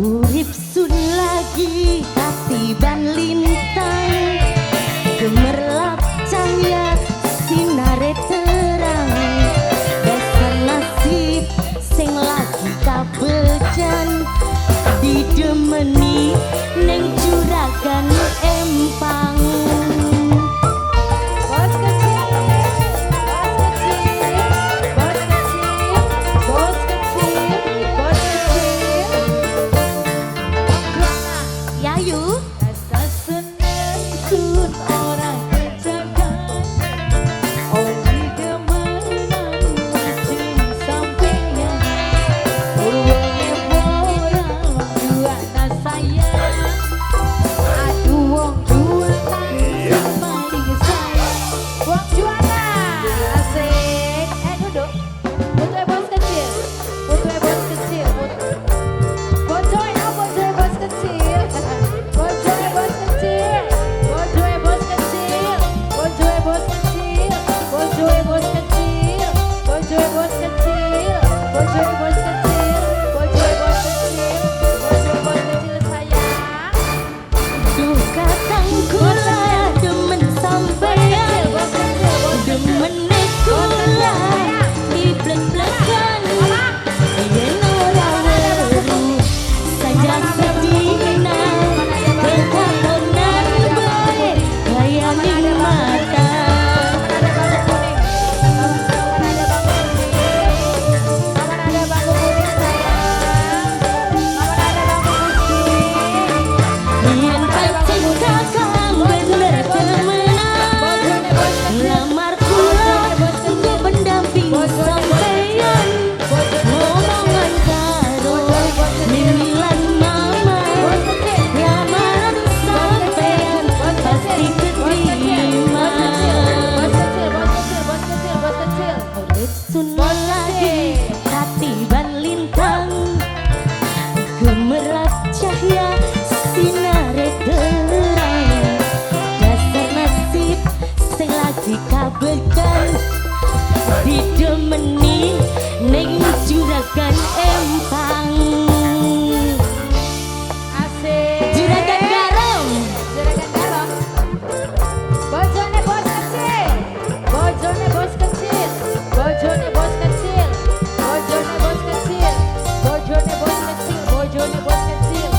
Urip sun lagi katiban lintang, gemerlap cahaya sinare terang. Dasar nasib sing lagi kabejan, didemeni neng juragan empang. Gemerlap cahaya sinare terang, dasar nasib sing lagi kabekan, didemeni neng juragan empang. Asik. Juragan garam. Juragan garam. Bojone bos kecil. Bojone bos kecil. Bojone bos kecil. Bojone bos kecil. Bojone bos kecil.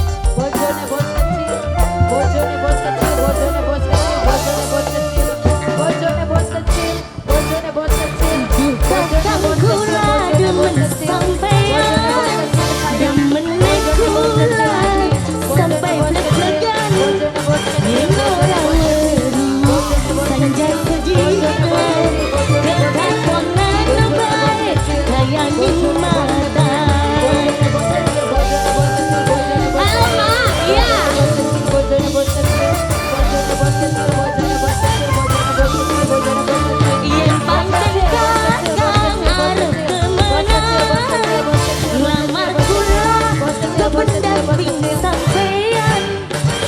Bojone bos kecil, bojone bos kecil, bojone bos kecil, bojone bos kecil, bojone bos kecil, bojone bos kecil, bojone bos kecil, bojone bos kecil, demen sampean, demen kula sampai deg-degan, yen ora weru sanjay sejikan, kekakonan bae kaya ning mata. Yen pancen kakang arep kemenang, lamar kula ke pendamping sampean,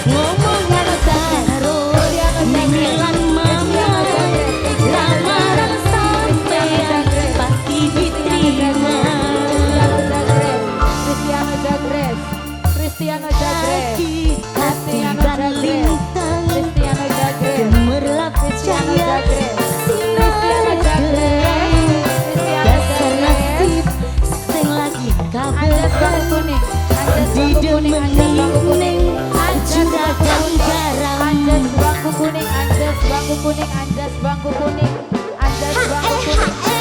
ngomongan karo mimilan mama, lamaran sampean pasti diterima. Cristiano Jagres, katiban lintang, gemerlap cahaya sinare terang, dasar nasib sing lagi kabekan, didemeni neng juragan garam. Anjas bangku kuning, anjas bangku kuning, anjas bangku kuning, anjas bangku kuning.